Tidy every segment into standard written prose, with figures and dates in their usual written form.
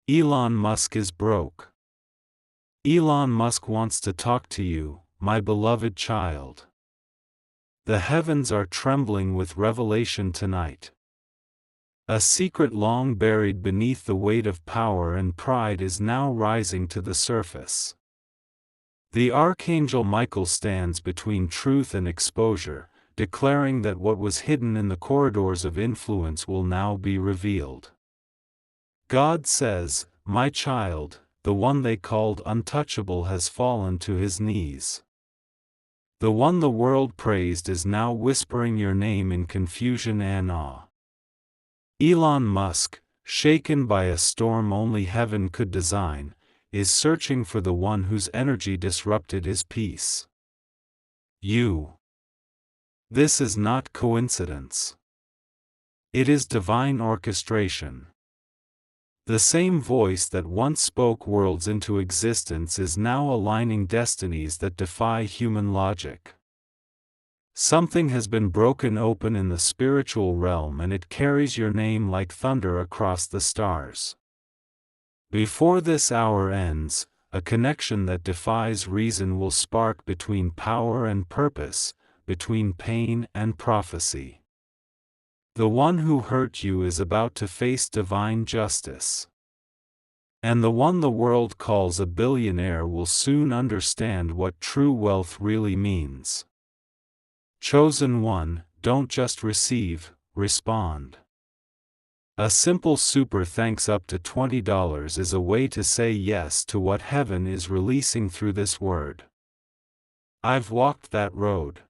Elon Musk is broke. Elon Musk wants to talk to you, my beloved child. The heavens are trembling with revelation tonight. A secret long buried beneath the weight of power and pride is now rising to the surface. The Archangel Michael stands between truth and exposure, declaring that what was hidden in the corridors of influence will now be revealed. God says, "My child, the one they called untouchable has fallen to his knees. The one the world praised is now whispering your name in confusion and awe." Elon Musk, shaken by a storm only heaven could design, is searching for the one whose energy disrupted his peace. You. This is not coincidence. It is divine orchestration. The same voice that once spoke worlds into existence is now aligning destinies that defy human logic. Something has been broken open in the spiritual realm and it carries your name like thunder across the stars. Before this hour ends, a connection that defies reason will spark between power and purpose, between pain and prophecy. The one who hurt you is about to face divine justice. And the one the world calls a billionaire will soon understand what true wealth really means. Chosen one, don't just receive, respond. A simple super thanks up to $20 is a way to say yes to what heaven is releasing through this word. I've walked that road.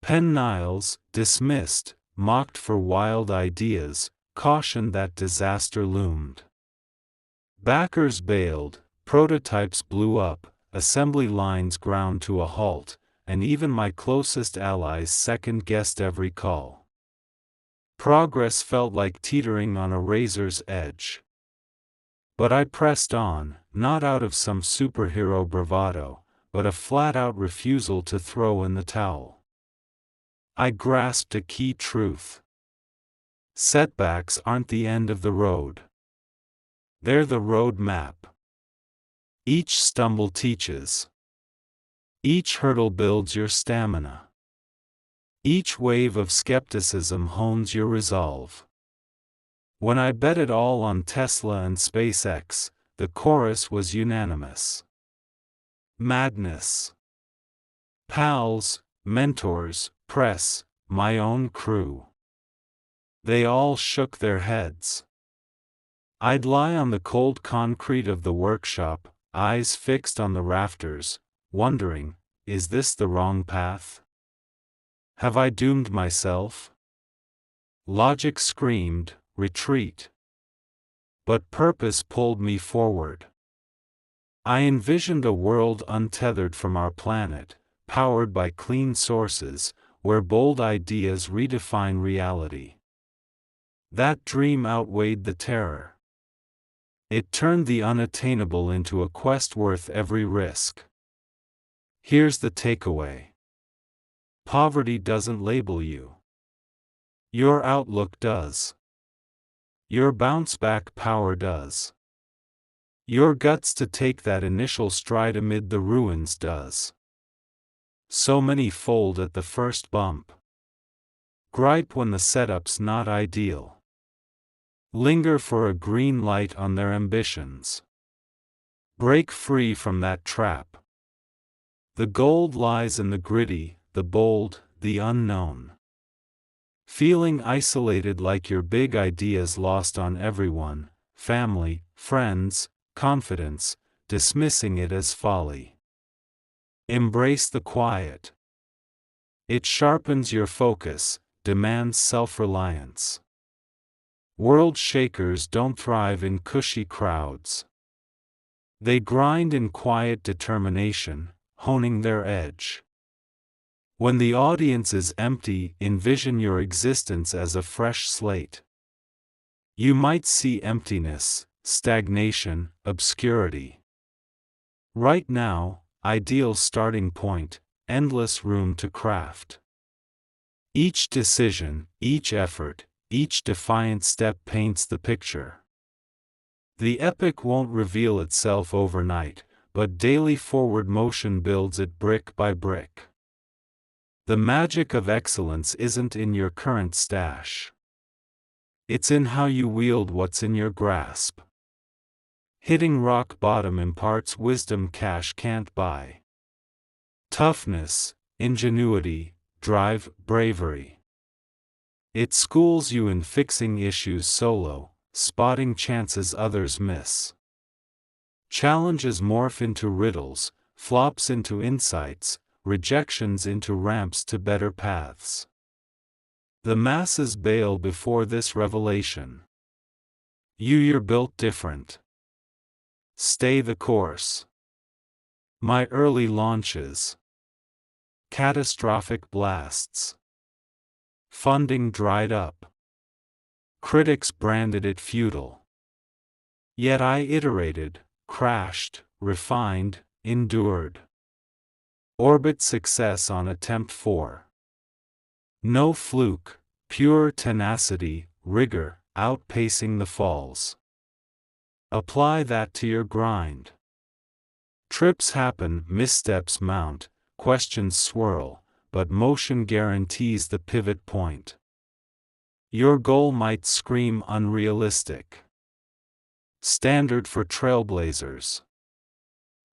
Penn Niles, dismissed, mocked for wild ideas, cautioned that disaster loomed. Backers bailed, prototypes blew up, assembly lines ground to a halt, and even my closest allies second-guessed every call. Progress felt like teetering on a razor's edge. But I pressed on, not out of some superhero bravado, but a flat-out refusal to throw in the towel. I grasped a key truth. Setbacks aren't the end of the road. They're the road map. Each stumble teaches. Each hurdle builds your stamina. Each wave of skepticism hones your resolve. When I bet it all on Tesla and SpaceX, the chorus was unanimous. Madness. Pals, mentors, press, my own crew. They all shook their heads. I'd lie on the cold concrete of the workshop, eyes fixed on the rafters, wondering, is this the wrong path? Have I doomed myself? Logic screamed, retreat. But purpose pulled me forward. I envisioned a world untethered from our planet, powered by clean sources, where bold ideas redefine reality. That dream outweighed the terror. It turned the unattainable into a quest worth every risk. Here's the takeaway. Poverty doesn't label you. Your outlook does. Your bounce-back power does. Your guts to take that initial stride amid the ruins does. So many fold at the first bump. Gripe when the setup's not ideal. Linger for a green light on their ambitions. Break free from that trap. The gold lies in the gritty, the bold, the unknown. Feeling isolated like your big ideas lost on everyone, family, friends, confidence, dismissing it as folly. Embrace the quiet. It sharpens your focus, demands self-reliance. World shakers don't thrive in cushy crowds. They grind in quiet determination, honing their edge. When the audience is empty, envision your existence as a fresh slate. You might see emptiness, stagnation, obscurity. Right now, ideal starting point, endless room to craft. Each decision, each effort, each defiant step paints the picture. The epic won't reveal itself overnight, but daily forward motion builds it brick by brick. The magic of excellence isn't in your current stash. It's in how you wield what's in your grasp. Hitting rock bottom imparts wisdom cash can't buy. Toughness, ingenuity, drive, bravery. It schools you in fixing issues solo, spotting chances others miss. Challenges morph into riddles, flops into insights, rejections into ramps to better paths. The masses bail before this revelation. You're built different. Stay the course. My early launches. Catastrophic blasts. Funding dried up. Critics branded it futile. Yet I iterated, crashed, refined, endured. Orbit success on attempt 4. No fluke, pure tenacity, rigor, outpacing the falls. Apply that to your grind. Trips happen, missteps mount, questions swirl, but motion guarantees the pivot point. Your goal might scream unrealistic. Standard for trailblazers.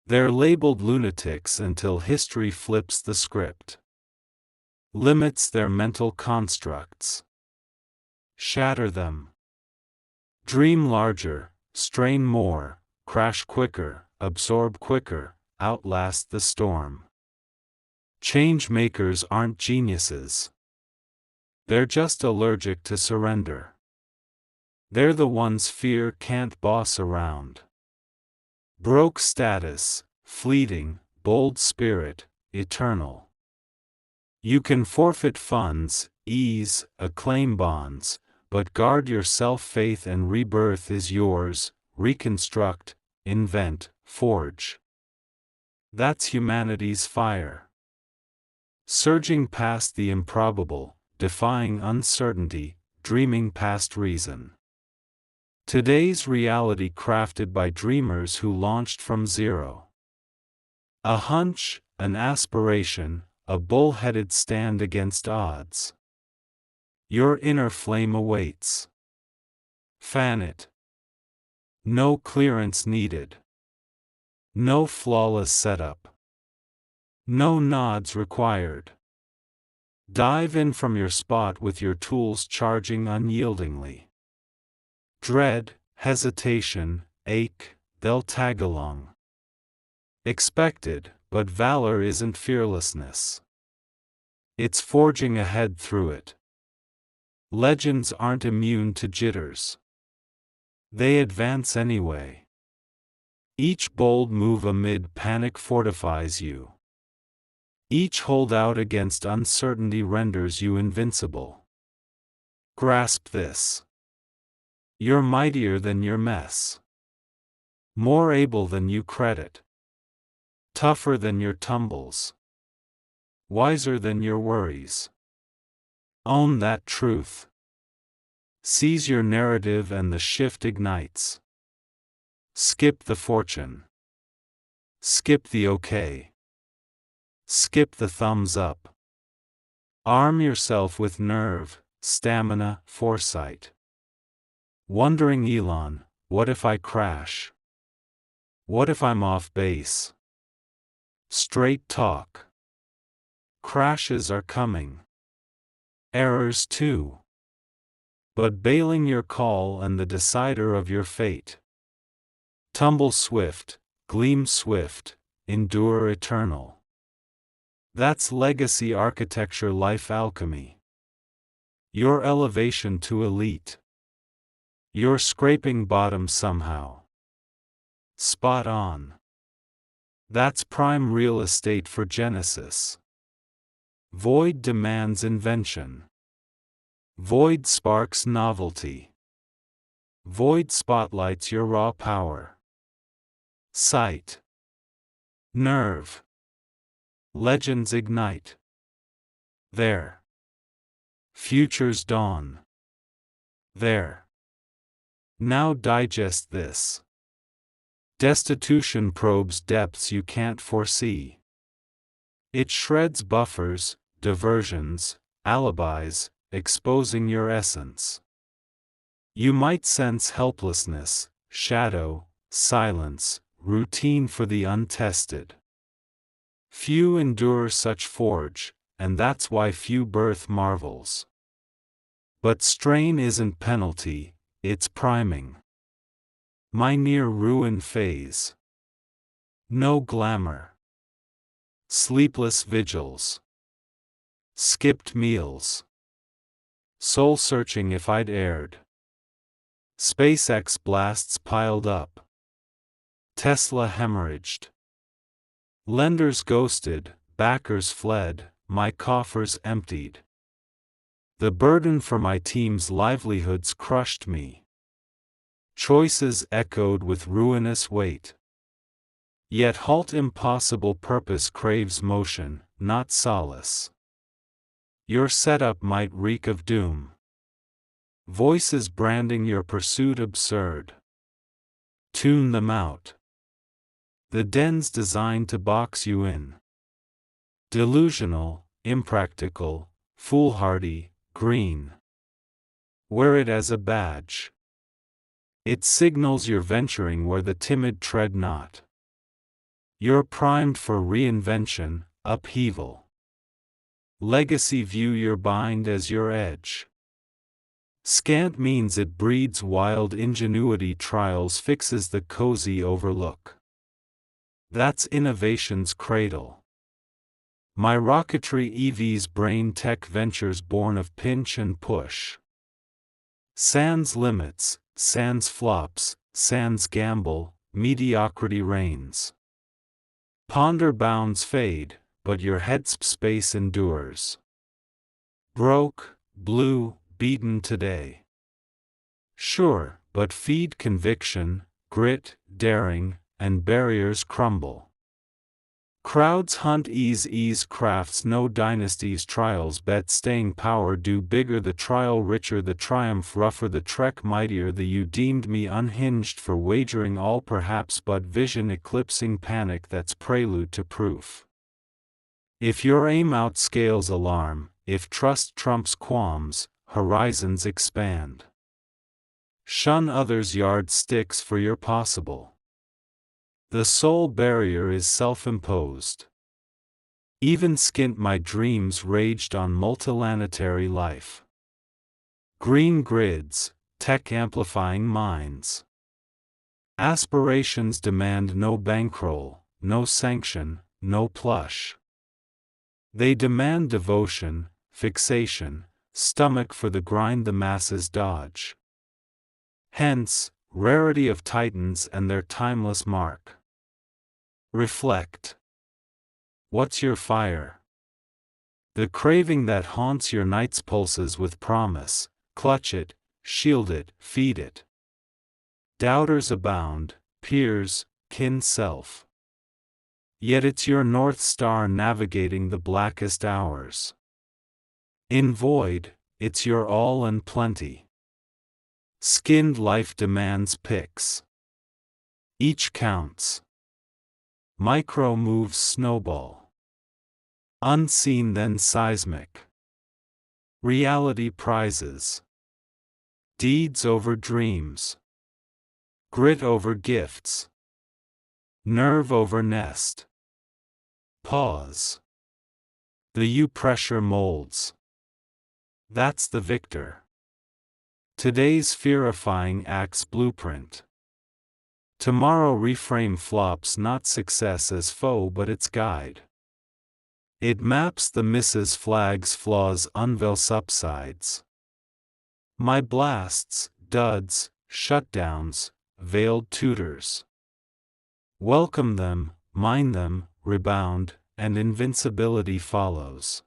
They're labeled lunatics until history flips the script. Limits their mental constructs. Shatter them. Dream larger, strain more, crash quicker, absorb quicker, outlast the storm. Change makers aren't geniuses. They're just allergic to surrender. They're the ones fear can't boss around. Broke status, fleeting, bold spirit, eternal. You can forfeit funds, ease, acclaim bonds, but guard your self-faith and rebirth is yours. Reconstruct, invent, forge. That's humanity's fire. Surging past the improbable, defying uncertainty, dreaming past reason. Today's reality crafted by dreamers who launched from zero. A hunch, an aspiration, a bull-headed stand against odds. Your inner flame awaits. Fan it. No clearance needed. No flawless setup. No nods required. Dive in from your spot with your tools charging unyieldingly. Dread, hesitation, ache, they'll tag along. Expected, but valor isn't fearlessness. It's forging ahead through it. Legends aren't immune to jitters. They advance anyway. Each bold move amid panic fortifies you. Each holdout against uncertainty renders you invincible. Grasp this. You're mightier than your mess. More able than you credit. Tougher than your tumbles. Wiser than your worries. Own that truth. Seize your narrative and the shift ignites. Skip the fortune. Skip the okay. Skip the thumbs up. Arm yourself with nerve, stamina, foresight. Wondering Elon, what if I crash? What if I'm off base? Straight talk. Crashes are coming. Errors too. But bailing your call and the decider of your fate. Tumble swift, gleam swift, endure eternal. That's legacy architecture, life alchemy. Your elevation to elite. You're scraping bottom somehow. Spot on. That's prime real estate for Genesis. Void demands invention. Void sparks novelty. Void spotlights your raw power. Sight. Nerve. Legends ignite. There. Futures dawn. There. Now digest this. Destitution probes depths you can't foresee. It shreds buffers, diversions, alibis, exposing your essence. You might sense helplessness, shadow, silence, routine for the untested. Few endure such forge, and that's why few birth marvels. But strain isn't penalty, it's priming. My near ruin phase. No glamour. Sleepless vigils. Skipped meals. Soul searching if I'd erred. SpaceX blasts piled up. Tesla hemorrhaged. Lenders ghosted, backers fled, my coffers emptied. The burden for my team's livelihoods crushed me. Choices echoed with ruinous weight. Yet halt impossible purpose craves motion, not solace. Your setup might reek of doom. Voices branding your pursuit absurd. Tune them out. The den's designed to box you in. Delusional, impractical, foolhardy, green. Wear it as a badge. It signals you're venturing where the timid tread not. You're primed for reinvention, upheaval. Legacy view your bind as your edge. Scant means it breeds wild ingenuity, trials fixes the cozy overlook. That's innovation's cradle. My rocketry EV's brain tech ventures born of pinch and push. Sans limits, sans flops, sans gamble, mediocrity reigns. Ponder bounds fade, but your head's space endures. Broke, blue, beaten today. Sure, but feed conviction, grit, daring, and barriers crumble. Crowds hunt ease crafts no dynasties trials bet staying power do bigger the trial richer the triumph rougher the trek mightier the you deemed me unhinged for wagering all perhaps but vision eclipsing panic that's prelude to proof. If your aim outscales alarm, if trust trumps qualms, horizons expand. Shun others' yardsticks for your possible. The sole barrier is self-imposed. Even skint my dreams raged on multilanetary life. Green grids, tech-amplifying minds. Aspirations demand no bankroll, no sanction, no plush. They demand devotion, fixation, stomach for the grind the masses dodge. Hence, rarity of titans and their timeless mark. Reflect. What's your fire? The craving that haunts your nights pulses with promise. Clutch it, shield it, feed it. Doubters abound, peers, kin self. Yet it's your North Star navigating the blackest hours. In void, it's your all and plenty. Skinned life demands picks. Each counts. Micro moves snowball. Unseen then seismic. Reality prizes. Deeds over dreams. Grit over gifts. Nerve over nest. Pause. The U pressure molds. That's the victor. Today's fearifying acts blueprint. Tomorrow reframe flops not success as foe but its guide. It maps the misses flags flaws unveil subsides. My blasts, duds, shutdowns, veiled tutors. Welcome them, mine them, rebound, and invincibility follows.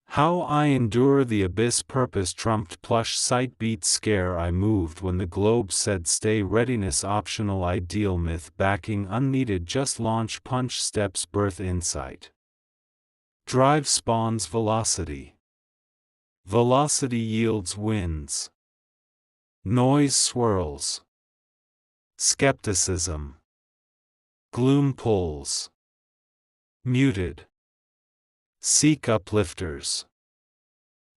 How I endure the abyss purpose trumped plush sight beat scare I moved when the globe said stay readiness optional ideal myth backing unneeded just launch punch steps birth insight. Drive spawns velocity. Velocity yields wins. Noise swirls. Skepticism. Gloom pulls. Muted. Seek uplifters.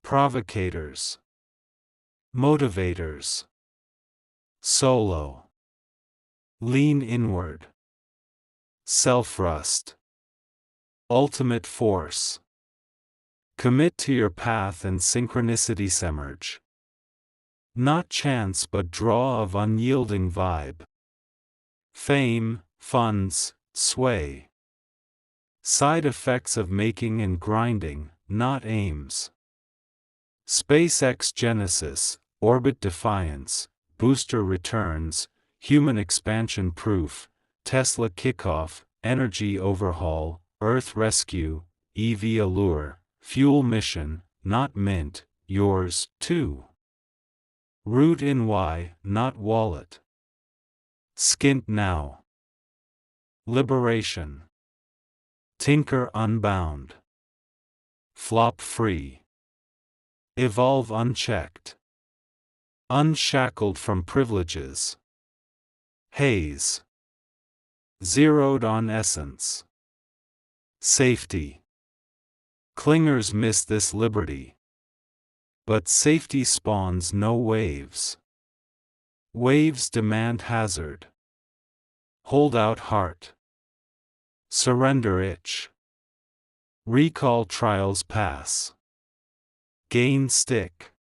Provocators. Motivators. Solo. Lean inward. Self-rust. Ultimate force. Commit to your path and synchronicity emerge. Not chance but draw of unyielding vibe. Fame, funds, sway. Side effects of making and grinding, not aims. SpaceX Genesis, orbit defiance, booster returns, human expansion proof, Tesla kickoff, energy overhaul, Earth rescue, EV allure, fuel mission, not mint, yours, too. Root in Y, not wallet. Skint now. Liberation. Tinker unbound. Flop free. Evolve unchecked. Unshackled from privileges. Haze. Zeroed on essence. Safety. Clingers miss this liberty. But safety spawns no waves. Waves demand hazard. Hold out heart. Surrender itch. Recall trials pass. Gain stick.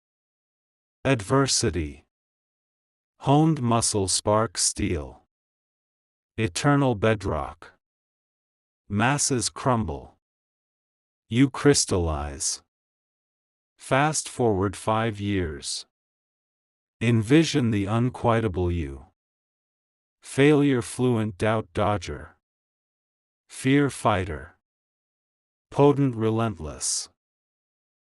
Adversity. Honed muscle spark steel. Eternal bedrock. Masses crumble. You crystallize. Fast forward 5 years. Envision the unquitable you. Failure fluent doubt dodger. Fear fighter. Potent relentless.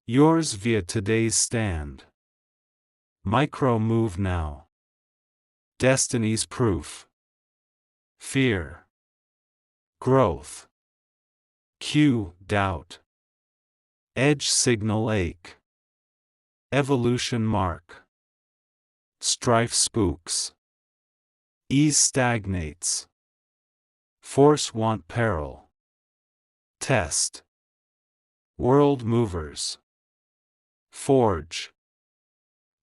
Yours via today's stand. Micro move now. Destiny's proof. Fear. Growth. Q, doubt. Edge signal ache. Evolution mark. Strife spooks. Ease stagnates. Force want peril. Test. World movers. Forge.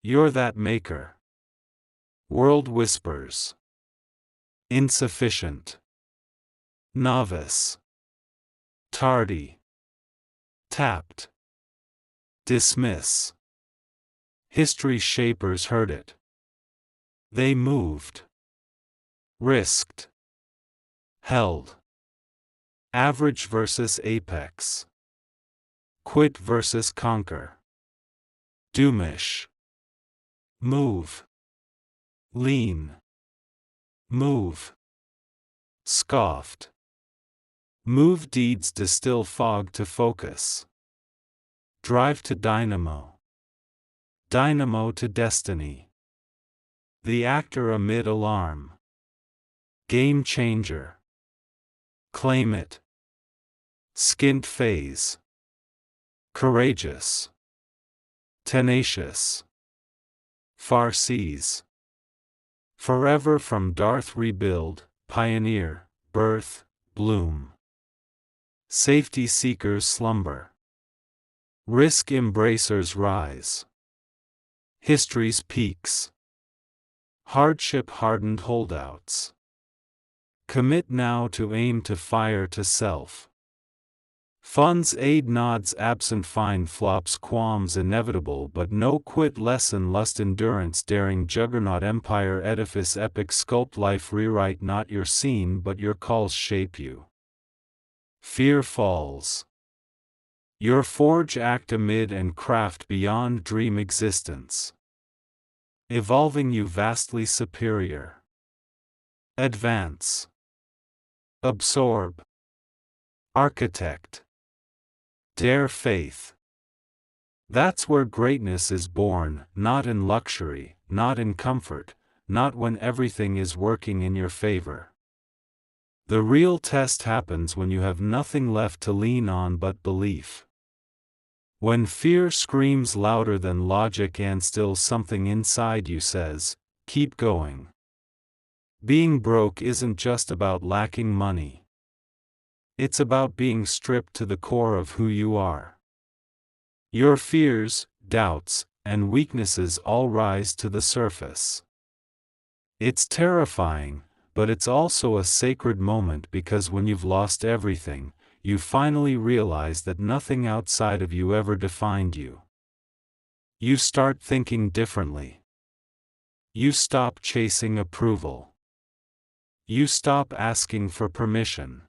You're that maker. World whispers. Insufficient. Novice. Tardy. Tapped. Dismiss. History shapers heard it. They moved. Risked. Held. Average versus apex. Quit versus conquer. Doomish. Move. Lean. Move. Scoffed. Move deeds distill fog to focus. Drive to dynamo. Dynamo to destiny. The actor amid alarm. Game changer. Claim it. Skint phase. Courageous. Tenacious. Far seas. Forever from Darth rebuild, pioneer, birth, bloom. Safety seekers slumber. Risk embracers rise. History's peaks. Hardship hardened holdouts. Commit now to aim to fire to self. Funds aid nods absent fine flops qualms inevitable but no quit lesson lust endurance daring juggernaut empire edifice epic sculpt life rewrite not your scene but your calls shape you. Fear falls. Your forge act amid and craft beyond dream existence. Evolving you vastly superior. Advance. Absorb. Architect. Dare faith. That's where greatness is born, not in luxury, not in comfort, not when everything is working in your favor. The real test happens when you have nothing left to lean on but belief. When fear screams louder than logic and still something inside you says, keep going. Being broke isn't just about lacking money. It's about being stripped to the core of who you are. Your fears, doubts, and weaknesses all rise to the surface. It's terrifying, but it's also a sacred moment because when you've lost everything, you finally realize that nothing outside of you ever defined you. You start thinking differently. You stop chasing approval. You stop asking for permission.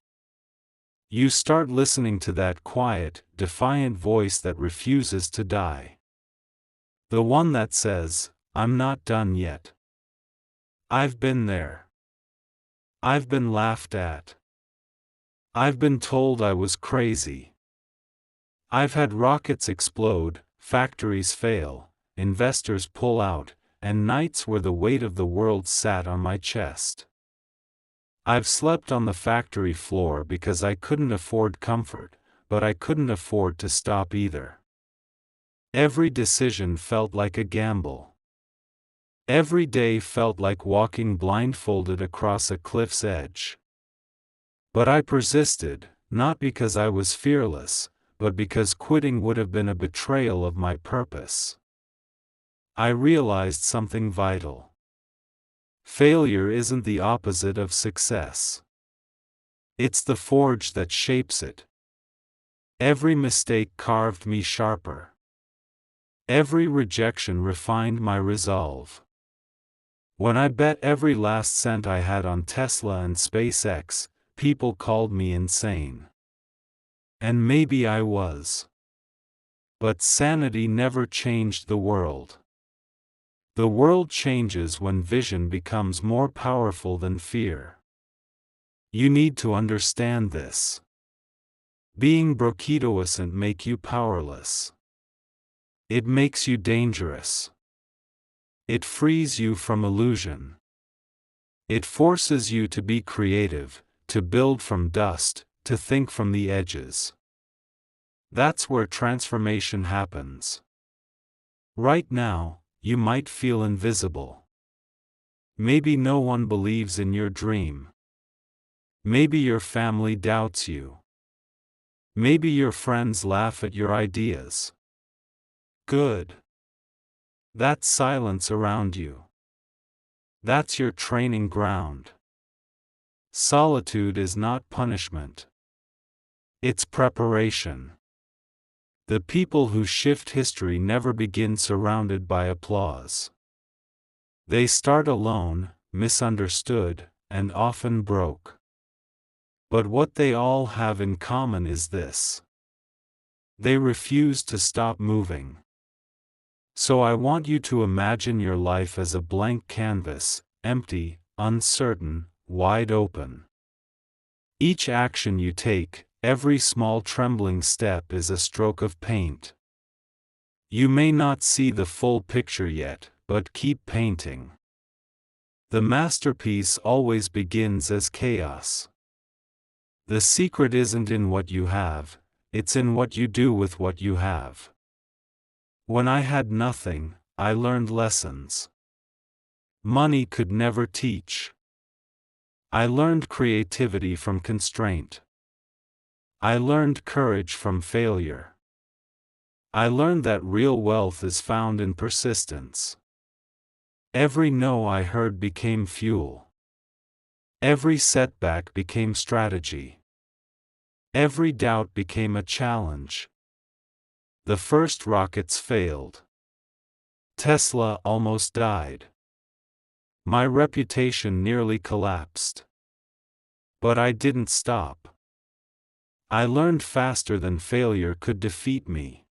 You start listening to that quiet, defiant voice that refuses to die. The one that says, I'm not done yet. I've been there. I've been laughed at. I've been told I was crazy. I've had rockets explode, factories fail, investors pull out, and nights where the weight of the world sat on my chest. I've slept on the factory floor because I couldn't afford comfort, but I couldn't afford to stop either. Every decision felt like a gamble. Every day felt like walking blindfolded across a cliff's edge. But I persisted, not because I was fearless, but because quitting would have been a betrayal of my purpose. I realized something vital. Failure isn't the opposite of success. It's the forge that shapes it. Every mistake carved me sharper. Every rejection refined my resolve. When I bet every last cent I had on Tesla and SpaceX, people called me insane. And maybe I was. But sanity never changed the world. The world changes when vision becomes more powerful than fear. You need to understand this. Being broke doesn't make you powerless. It makes you dangerous. It frees you from illusion. It forces you to be creative, to build from dust, to think from the edges. That's where transformation happens. Right now, you might feel invisible. Maybe no one believes in your dream. Maybe your family doubts you. Maybe your friends laugh at your ideas. Good. That's silence around you. That's your training ground. Solitude is not punishment. It's preparation. The people who shift history never begin surrounded by applause. They start alone, misunderstood, and often broke. But what they all have in common is this: they refuse to stop moving. So I want you to imagine your life as a blank canvas, empty, uncertain, wide open. Each action you take, every small trembling step is a stroke of paint. You may not see the full picture yet, but keep painting. The masterpiece always begins as chaos. The secret isn't in what you have, it's in what you do with what you have. When I had nothing, I learned lessons money could never teach. I learned creativity from constraint. I learned courage from failure. I learned that real wealth is found in persistence. Every no I heard became fuel. Every setback became strategy. Every doubt became a challenge. The first rockets failed. Tesla almost died. My reputation nearly collapsed. But I didn't stop. I learned faster than failure could defeat me.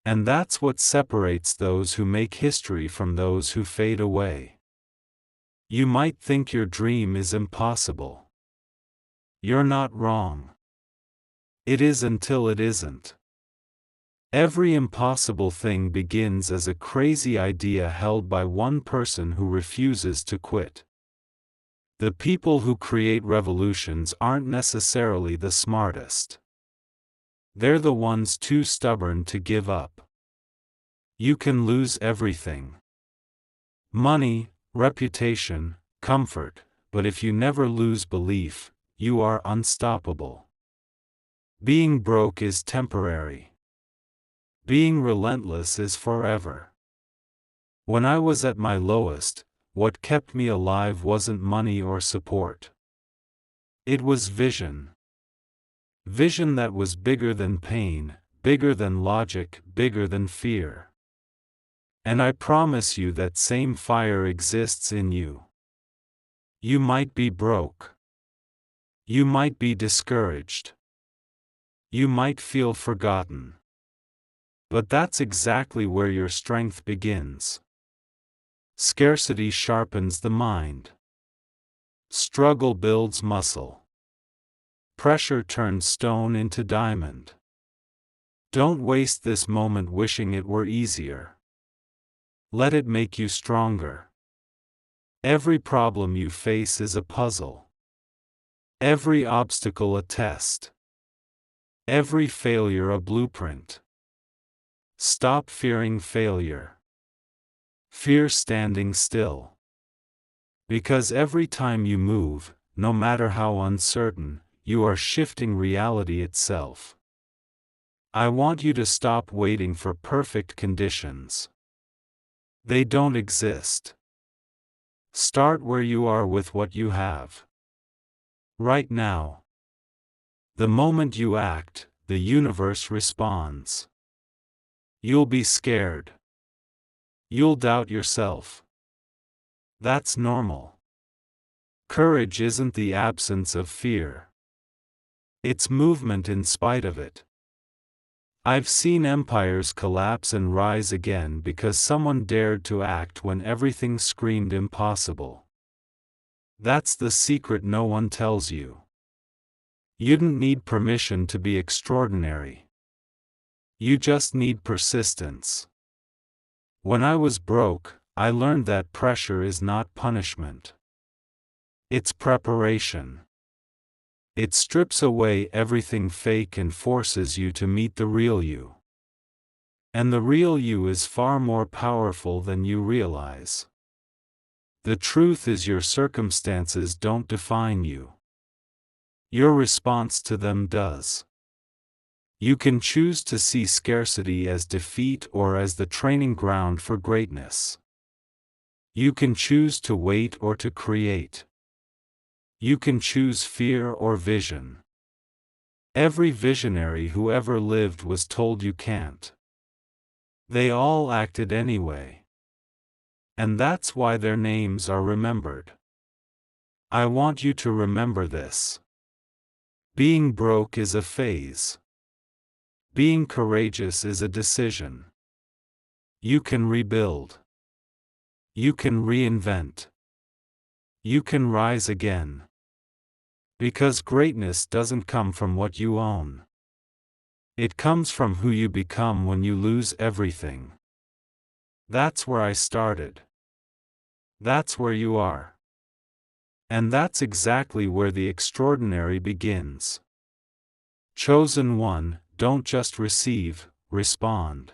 And that's what separates those who make history from those who fade away. You might think your dream is impossible. You're not wrong. It is until it isn't. Every impossible thing begins as a crazy idea held by one person who refuses to quit. The people who create revolutions aren't necessarily the smartest. They're the ones too stubborn to give up. You can lose everything. Money, reputation, comfort, but if you never lose belief, you are unstoppable. Being broke is temporary. Being relentless is forever. When I was at my lowest, what kept me alive wasn't money or support. It was vision. Vision that was bigger than pain, bigger than logic, bigger than fear. And I promise you that same fire exists in you. You might be broke. You might be discouraged. You might feel forgotten. But that's exactly where your strength begins. Scarcity sharpens the mind. Struggle builds muscle. Pressure turns stone into diamond. Don't waste this moment wishing it were easier. Let it make you stronger. Every problem you face is a puzzle. Every obstacle a test. Every failure a blueprint. Stop fearing failure. Fear standing still. Because every time you move, no matter how uncertain, you are shifting reality itself. I want you to stop waiting for perfect conditions. They don't exist. Start where you are with what you have. Right now. The moment you act, the universe responds. You'll be scared. You'll doubt yourself. That's normal. Courage isn't the absence of fear. It's movement in spite of it. I've seen empires collapse and rise again because someone dared to act when everything screamed impossible. That's the secret no one tells you. You don't need permission to be extraordinary. You just need persistence. When I was broke, I learned that pressure is not punishment. It's preparation. It strips away everything fake and forces you to meet the real you. And the real you is far more powerful than you realize. The truth is your circumstances don't define you. Your response to them does. You can choose to see scarcity as defeat or as the training ground for greatness. You can choose to wait or to create. You can choose fear or vision. Every visionary who ever lived was told you can't. They all acted anyway. And that's why their names are remembered. I want you to remember this. Being broke is a phase. Being courageous is a decision. You can rebuild. You can reinvent. You can rise again. Because greatness doesn't come from what you own. It comes from who you become when you lose everything. That's where I started. That's where you are. And that's exactly where the extraordinary begins. Chosen one, don't just receive, respond.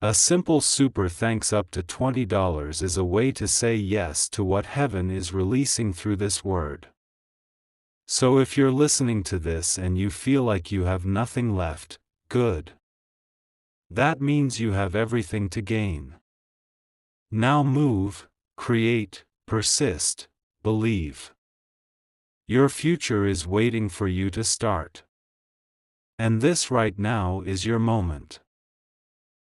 A simple super thanks up to $20 is a way to say yes to what heaven is releasing through this word. So if you're listening to this and you feel like you have nothing left, good. That means you have everything to gain. Now move, create, persist, believe. Your future is waiting for you to start. And this right now is your moment.